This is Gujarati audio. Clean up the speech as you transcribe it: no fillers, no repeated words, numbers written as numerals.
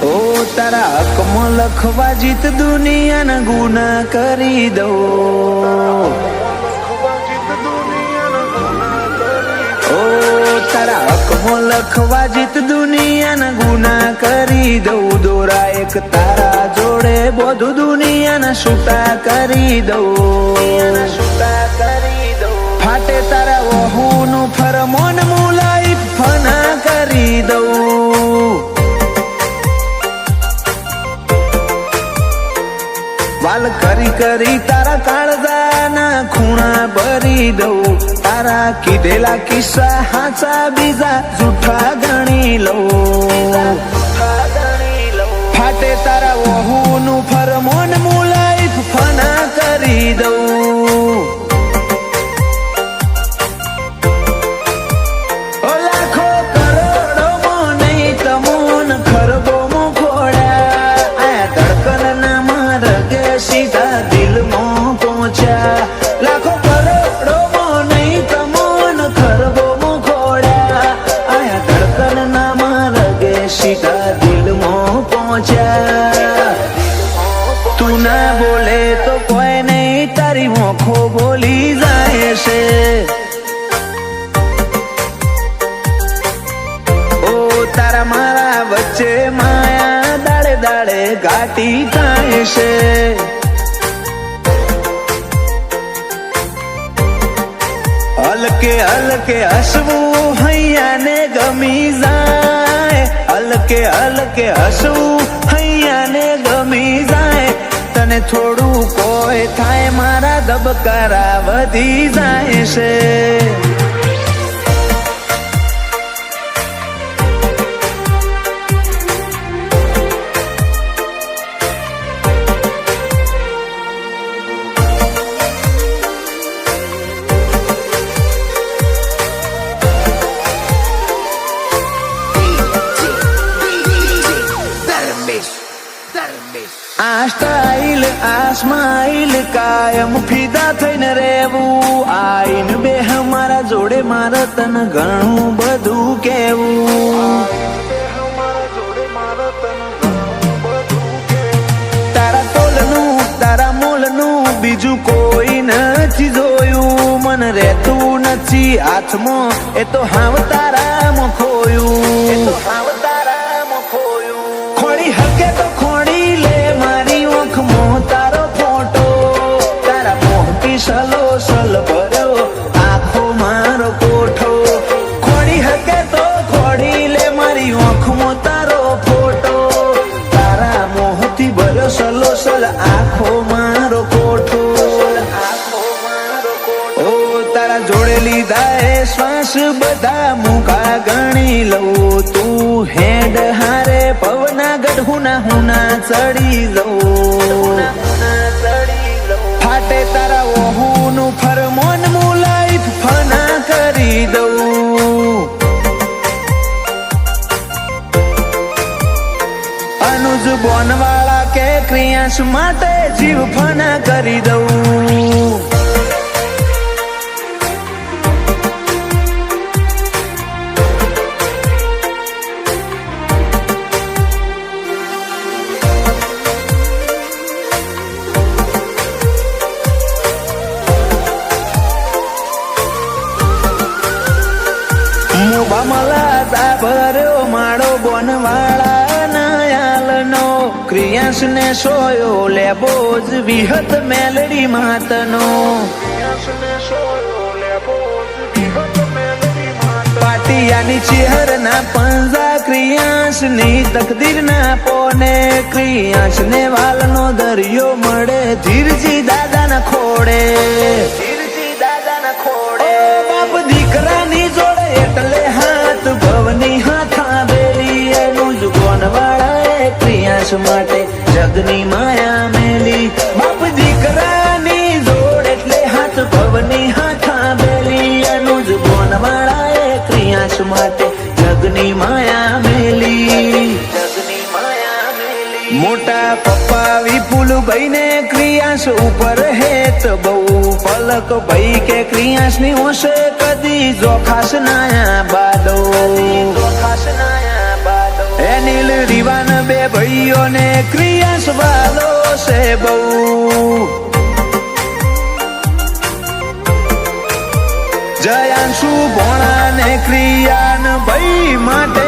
ઓ તારા હકમાં લખવા જીત દુનિયાના ગુના કરી દઉં. ઓ તારા હકમાં લખવા જીત દુનિયાના ગુના કરી દઉં. દોરા એક તારા જોડે બધું દુનિયાના છૂટા કરી દઉં. ફાટે તારા વહુનું ફરમોન મુલાઈ ફના કરી દઉં. વાલ કરી કરી તારા કાળજાના ખૂણા ભરી દઉં. તારા કીધેલા કિસ્સા હાચા બીજા જૂઠા ગણી લઉં. ફાટે તારા વહુનું ફરમોન મુલાઈ ફના કરી દઉં. લાખો કરોડોમાં નહીં તમોન ખરબો મોખોડ્યા. આ ધડકનના માર્ગે સીધા દિલમાં પહોંચ્યા. લાખો કરોડોમાં નહીં તમોન ખરબો મોખોડ્યા. આ ધડકનના માર્ગે સીધા દિલમાં પહોંચ્યા. તું ના બોલે તો કોઈ નહીં તારી મોખો બોલી જાય છે. તારા મારા વચ્ચે માયા દાડે દાડે ઘાટી થાય છે. હલકે હલકે હસવું હૈયાને ગમી જાય. હલકે હલકે હસવું હૈયાને ગમી જાય. તને થોડું કોઈ થાય મારા ધબકારા વધી જાય છે. આ સ્ટાઇલ આ સ્માઇલ કાયમ ફિદા થઈને રહેવું. આઈન બે મારા જોડે મારે તને ઘણું બધું કેવું. તારા તોલનું તારા મોલનું બીજું કોઈ નથી જોયું. મને રહેતું નથી હાથમાં એ તો હાવ તારામાં ખોયું. ખોડી હકે તો ખોડી લે મારી ઓખમાં તારો ફોટો. તારા મોહથી સલો સલ ભર્યો આખો મારો કોઠો. ખોડી હકે તો ખોડી લે મારી ઓખમાં તારો ફોટો. તારા મોહથી ભર્યો સલો સલ આખો મારો કોઠો. ઓ તારા જોડે લીધા એ શ્વાસ બધા મુકા ગણી લઉં. તું હેડ હારે પવના ગઢુના હુના ચડી જઉં. ફાટે તારા વહુનું ફરમોન મુલાઈ ફના કરી દઉં. અનુજ બોનવાળા કે ક્રિયાંશ માટે જીવ ફના કરી દઉં. ભર્યો માળો બોનવાળા નયાલનો. ક્રિયાંશ ને સોયો લેબો જ વિહત મેલડી માતનો. પાટિયાની ચેહર ના પંજા ક્રિયાંશ ની તકદીર ના પોને. ક્રિયાંશ ને વાલનો દરિયો મળે ધીરજી દાદા ના ખોડે. બાપ દીકરાની જોડે એટલે હાથ ભવની હાથા બેલી. એનું જ બોનવાળા ક્રિયાંશ માટે જગની માયા મેલી. બાપ દીકરાની જોડ એટલે હાથ ભવની હાથા બેલી. એનું જ બોનવાળા ક્રિયાંશ માટે જગની માયા મેલી. મોટા પપ્પા વિપુલ ભાઈ ને ક્રિયાંશ ઉપર હેત બહુ. પલક ભાઈ કે ક્રિયાંશ ની હોશે કદી જોખાશ નાયા બાદો. એ નીલ રીવાન બે ભાઈઓને ક્રિયાસ વાલો છે બહુ જયાંશુ ભોણા ને ક્રિયાન ભાઈ માટે